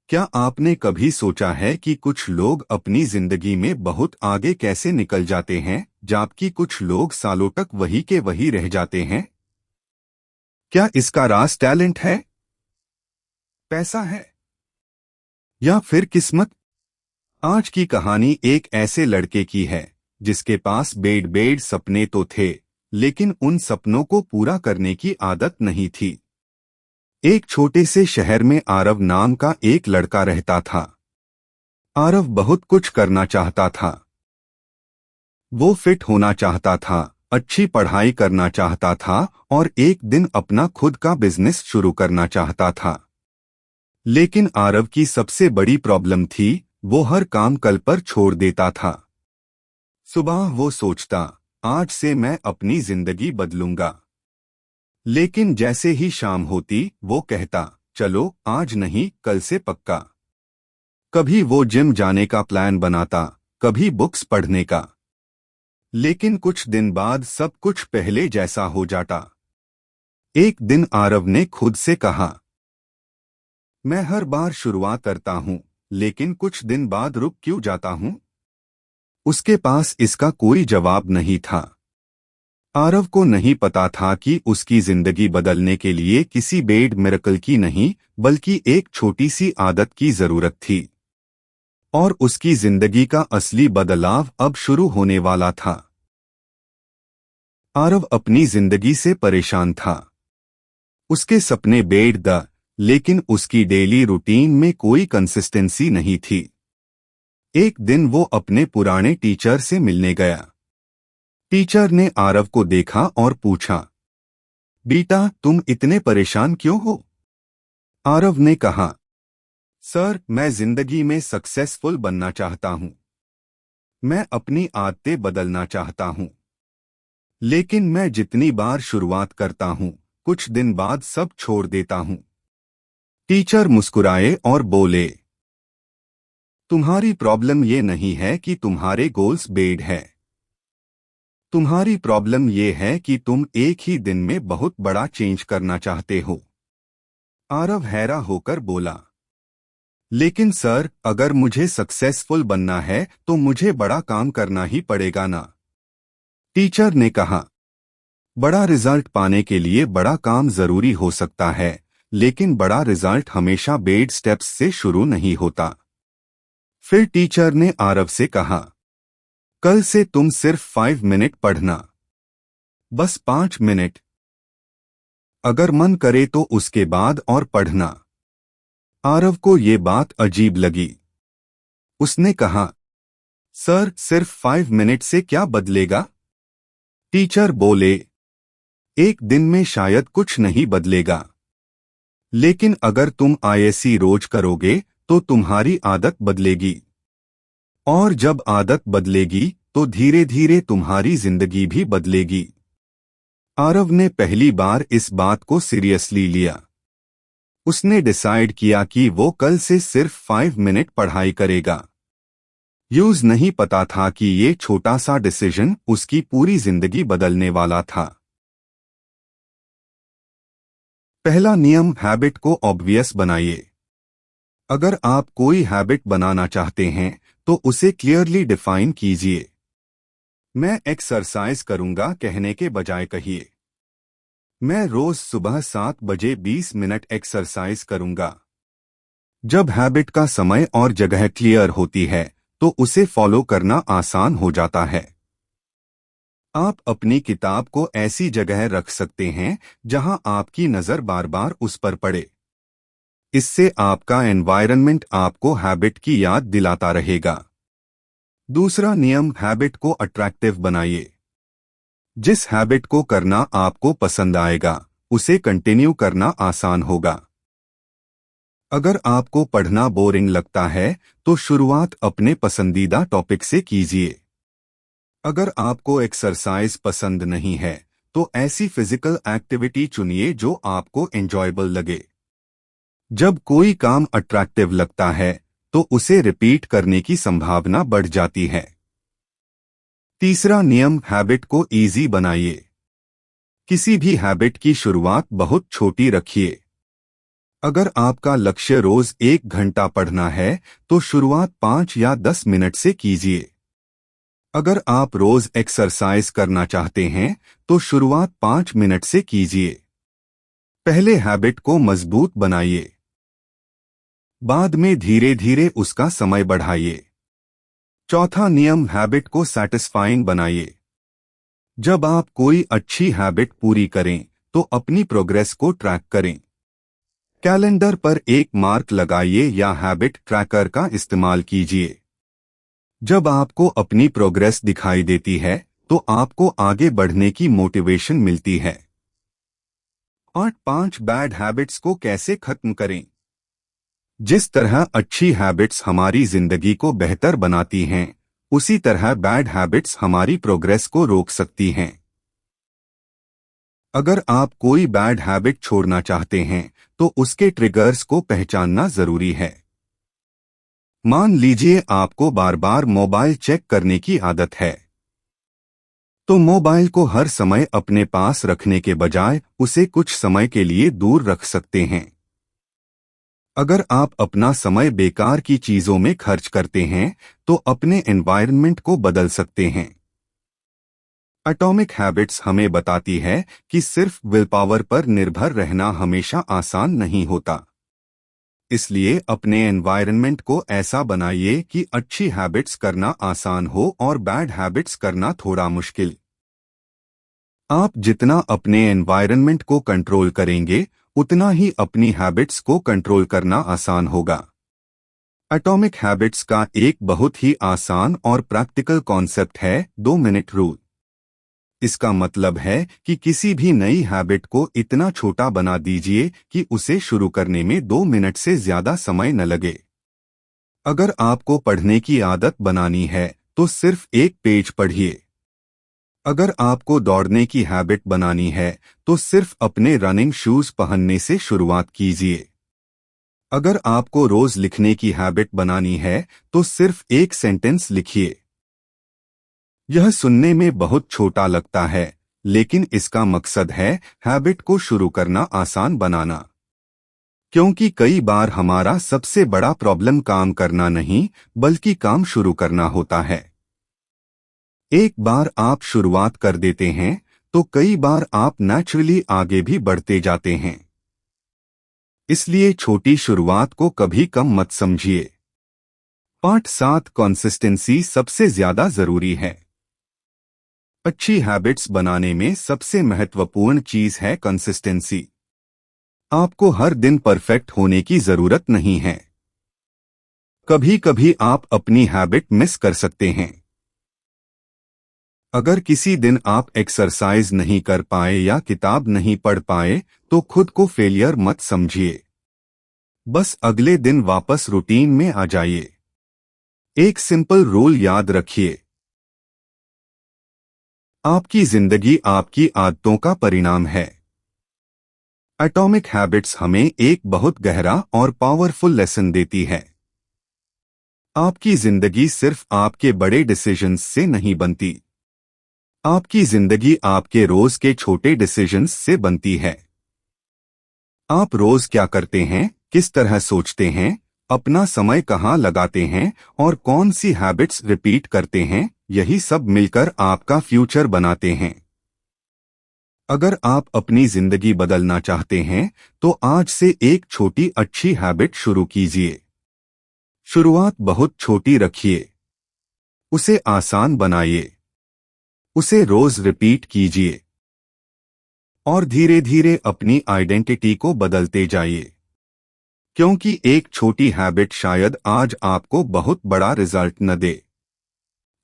क्या आपने कभी सोचा है कि कुछ लोग अपनी जिंदगी में बहुत आगे कैसे निकल जाते हैं, जबकि कुछ लोग सालों तक वही के वही रह जाते हैं? क्या इसका राज टैलेंट है, पैसा है, या फिर किस्मत? आज की कहानी एक ऐसे लड़के की है जिसके पास बेड बेड सपने तो थे, लेकिन उन सपनों को पूरा करने की आदत नहीं थी। एक छोटे से शहर में आरव नाम का एक लड़का रहता था। आरव बहुत कुछ करना चाहता था। वो फिट होना चाहता था, अच्छी पढ़ाई करना चाहता था और एक दिन अपना खुद का बिजनेस शुरू करना चाहता था। लेकिन आरव की सबसे बड़ी प्रॉब्लम थी, वो हर काम कल पर छोड़ देता था। सुबह वो सोचता, आज से मैं अपनी जिंदगी बदलूंगा। लेकिन जैसे ही शाम होती वो कहता, चलो आज नहीं कल से पक्का। कभी वो जिम जाने का प्लान बनाता, कभी बुक्स पढ़ने का। लेकिन कुछ दिन बाद सब कुछ पहले जैसा हो जाता। एक दिन आरव ने खुद से कहा, मैं हर बार शुरुआत करता हूं, लेकिन कुछ दिन बाद रुक क्यों जाता हूं? उसके पास इसका कोई जवाब नहीं था। आरव को नहीं पता था कि उसकी जिंदगी बदलने के लिए किसी बेड मिरेकल की नहीं, बल्कि एक छोटी सी आदत की जरूरत थी। और उसकी जिंदगी का असली बदलाव अब शुरू होने वाला था। आरव अपनी जिंदगी से परेशान था। उसके सपने बेड द, लेकिन उसकी डेली रूटीन में कोई कंसिस्टेंसी नहीं थी। एक दिन वो अपने पुराने टीचर से मिलने गया। टीचर ने आरव को देखा और पूछा, बेटा तुम इतने परेशान क्यों हो? आरव ने कहा, सर मैं जिंदगी में सक्सेसफुल बनना चाहता हूं। मैं अपनी आदतें बदलना चाहता हूं। लेकिन मैं जितनी बार शुरुआत करता हूं, कुछ दिन बाद सब छोड़ देता हूं। टीचर मुस्कुराए और बोले, तुम्हारी प्रॉब्लम ये नहीं है कि तुम्हारे गोल्स बेड है। तुम्हारी प्रॉब्लम ये है कि तुम एक ही दिन में बहुत बड़ा चेंज करना चाहते हो। आरव हैरान होकर बोला, लेकिन सर अगर मुझे सक्सेसफुल बनना है तो मुझे बड़ा काम करना ही पड़ेगा ना? टीचर ने कहा, बड़ा रिजल्ट पाने के लिए बड़ा काम जरूरी हो सकता है, लेकिन बड़ा रिजल्ट हमेशा बेड स्टेप्स से शुरू नहीं होता। फिर टीचर ने आरव से कहा, कल से तुम सिर्फ 5 मिनट पढ़ना। बस 5 मिनट। अगर मन करे तो उसके बाद और पढ़ना। आरव को ये बात अजीब लगी। उसने कहा, सर सिर्फ 5 मिनट से क्या बदलेगा? टीचर बोले, एक दिन में शायद कुछ नहीं बदलेगा, लेकिन अगर तुम आईएससी रोज करोगे तो तुम्हारी आदत बदलेगी। और जब आदत बदलेगी तो धीरे धीरे तुम्हारी जिंदगी भी बदलेगी। आरव ने पहली बार इस बात को सीरियसली लिया। उसने डिसाइड किया कि वो कल से सिर्फ 5 मिनट पढ़ाई करेगा। यूज नहीं पता था कि ये छोटा सा डिसीजन उसकी पूरी जिंदगी बदलने वाला था। पहला नियम, हैबिट को ऑब्वियस बनाइए। अगर आप कोई हैबिट बनाना चाहते हैं तो उसे क्लियरली डिफाइन कीजिए। मैं एक्सरसाइज करूंगा कहने के बजाय कहिए, मैं रोज सुबह 7 बजे 20 मिनट एक्सरसाइज करूंगा। जब हैबिट का समय और जगह क्लियर होती है तो उसे फॉलो करना आसान हो जाता है। आप अपनी किताब को ऐसी जगह रख सकते हैं जहां आपकी नजर बार बार उस पर पड़े। इससे आपका एनवायरनमेंट आपको हैबिट की याद दिलाता रहेगा। दूसरा नियम, हैबिट को अट्रैक्टिव बनाइए। जिस हैबिट को करना आपको पसंद आएगा उसे कंटिन्यू करना आसान होगा। अगर आपको पढ़ना बोरिंग लगता है तो शुरुआत अपने पसंदीदा टॉपिक से कीजिए। अगर आपको एक्सरसाइज पसंद नहीं है तो ऐसी फिजिकल एक्टिविटी चुनिए जो आपको एंजॉयबल लगे। जब कोई काम अट्रैक्टिव लगता है तो उसे रिपीट करने की संभावना बढ़ जाती है। तीसरा नियम, हैबिट को इजी बनाइए। किसी भी हैबिट की शुरुआत बहुत छोटी रखिए। अगर आपका लक्ष्य रोज 1 घंटा पढ़ना है तो शुरुआत 5 या 10 मिनट से कीजिए। अगर आप रोज एक्सरसाइज करना चाहते हैं तो शुरुआत 5 मिनट से कीजिए। पहले हैबिट को मजबूत बनाइए, बाद में धीरे धीरे उसका समय बढ़ाइए। चौथा नियम, हैबिट को सैटिस्फाइंग बनाइए। जब आप कोई अच्छी हैबिट पूरी करें तो अपनी प्रोग्रेस को ट्रैक करें। कैलेंडर पर एक मार्क लगाइए या हैबिट ट्रैकर का इस्तेमाल कीजिए। जब आपको अपनी प्रोग्रेस दिखाई देती है तो आपको आगे बढ़ने की मोटिवेशन मिलती है। और 5 बैड हैबिट्स को कैसे खत्म करें। जिस तरह अच्छी हैबिट्स हमारी जिंदगी को बेहतर बनाती हैं, उसी तरह बैड हैबिट्स हमारी प्रोग्रेस को रोक सकती हैं। अगर आप कोई बैड हैबिट छोड़ना चाहते हैं तो उसके ट्रिगर्स को पहचानना जरूरी है। मान लीजिए आपको बार बार मोबाइल चेक करने की आदत है, तो मोबाइल को हर समय अपने पास रखने के बजाय उसे कुछ समय के लिए दूर रख सकते हैं। अगर आप अपना समय बेकार की चीजों में खर्च करते हैं तो अपने एनवायरनमेंट को बदल सकते हैं। एटॉमिक हैबिट्स हमें बताती है कि सिर्फ विल पावर पर निर्भर रहना हमेशा आसान नहीं होता। इसलिए अपने एनवायरनमेंट को ऐसा बनाइए कि अच्छी हैबिट्स करना आसान हो और बैड हैबिट्स करना थोड़ा मुश्किल। आप जितना अपने एनवायरनमेंट को कंट्रोल करेंगे उतना ही अपनी हैबिट्स को कंट्रोल करना आसान होगा। एटॉमिक हैबिट्स का एक बहुत ही आसान और प्रैक्टिकल कॉन्सेप्ट है 2 मिनट रूल। इसका मतलब है कि किसी भी नई हैबिट को इतना छोटा बना दीजिए कि उसे शुरू करने में 2 मिनट से ज्यादा समय न लगे। अगर आपको पढ़ने की आदत बनानी है तो सिर्फ एक पेज पढ़िए। अगर आपको दौड़ने की हैबिट बनानी है तो सिर्फ अपने रनिंग शूज पहनने से शुरुआत कीजिए। अगर आपको रोज लिखने की हैबिट बनानी है तो सिर्फ एक सेंटेंस लिखिए। यह सुनने में बहुत छोटा लगता है, लेकिन इसका मकसद है हैबिट को शुरू करना आसान बनाना। क्योंकि कई बार हमारा सबसे बड़ा प्रॉब्लम काम करना नहीं बल्कि काम शुरू करना होता है। एक बार आप शुरुआत कर देते हैं तो कई बार आप नेचुरली आगे भी बढ़ते जाते हैं। इसलिए छोटी शुरुआत को कभी कम मत समझिए। पार्ट 7, कंसिस्टेंसी सबसे ज्यादा जरूरी है। अच्छी हैबिट्स बनाने में सबसे महत्वपूर्ण चीज है कंसिस्टेंसी। आपको हर दिन परफेक्ट होने की जरूरत नहीं है। कभी कभी आप अपनी हैबिट मिस कर सकते हैं। अगर किसी दिन आप एक्सरसाइज नहीं कर पाए या किताब नहीं पढ़ पाए तो खुद को फेलियर मत समझिए। बस अगले दिन वापस रूटीन में आ जाइए। एक सिंपल रूल याद रखिए, आपकी जिंदगी आपकी आदतों का परिणाम है। एटॉमिक हैबिट्स हमें एक बहुत गहरा और पावरफुल लेसन देती है। आपकी जिंदगी सिर्फ आपके बड़े डिसीजंस से नहीं बनती, आपकी जिंदगी आपके रोज के छोटे डिसीजंस से बनती है। आप रोज क्या करते हैं, किस तरह सोचते हैं, अपना समय कहाँ लगाते हैं और कौन सी हैबिट्स रिपीट करते हैं, यही सब मिलकर आपका फ्यूचर बनाते हैं। अगर आप अपनी जिंदगी बदलना चाहते हैं तो आज से एक छोटी अच्छी हैबिट शुरू कीजिए। शुरुआत बहुत छोटी रखिए, उसे आसान बनाइए, उसे रोज रिपीट कीजिए और धीरे धीरे अपनी आइडेंटिटी को बदलते जाइए। क्योंकि एक छोटी हैबिट शायद आज आपको बहुत बड़ा रिजल्ट न दे,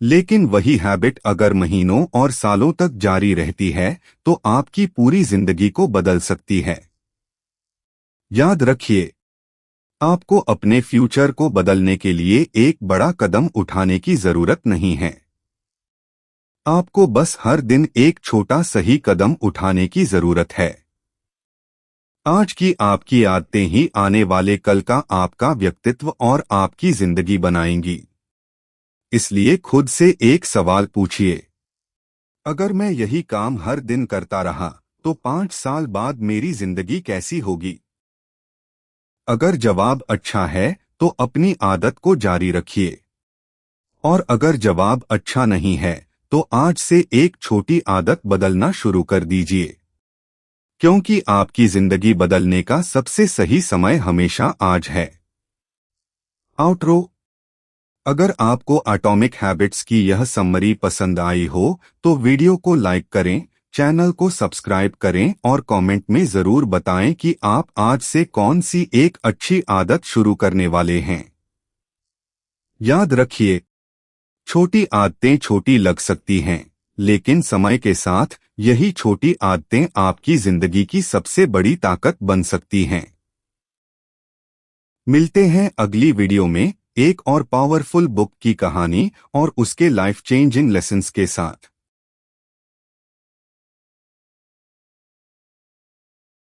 लेकिन वही हैबिट अगर महीनों और सालों तक जारी रहती है तो आपकी पूरी जिंदगी को बदल सकती है। याद रखिए, आपको अपने फ्यूचर को बदलने के लिए एक बड़ा कदम उठाने की जरूरत नहीं है। आपको बस हर दिन एक छोटा सही कदम उठाने की जरूरत है। आज की आपकी आदतें ही आने वाले कल का आपका व्यक्तित्व और आपकी जिंदगी बनाएंगी। इसलिए खुद से एक सवाल पूछिए, अगर मैं यही काम हर दिन करता रहा तो 5 साल बाद मेरी जिंदगी कैसी होगी। अगर जवाब अच्छा है तो अपनी आदत को जारी रखिए, और अगर जवाब अच्छा नहीं है तो आज से एक छोटी आदत बदलना शुरू कर दीजिए, क्योंकि आपकी जिंदगी बदलने का सबसे सही समय हमेशा आज है। आउटरो। अगर आपको एटॉमिक हैबिट्स की यह समरी पसंद आई हो तो वीडियो को लाइक करें, चैनल को सब्सक्राइब करें और कमेंट में जरूर बताएं कि आप आज से कौन सी एक अच्छी आदत शुरू करने वाले हैं। याद रखिए, छोटी आदतें छोटी लग सकती हैं, लेकिन समय के साथ यही छोटी आदतें आपकी जिंदगी की सबसे बड़ी ताकत बन सकती हैं। मिलते हैं अगली वीडियो में एक और पावरफुल बुक की कहानी और उसके लाइफ चेंजिंग लेसन्स के साथ।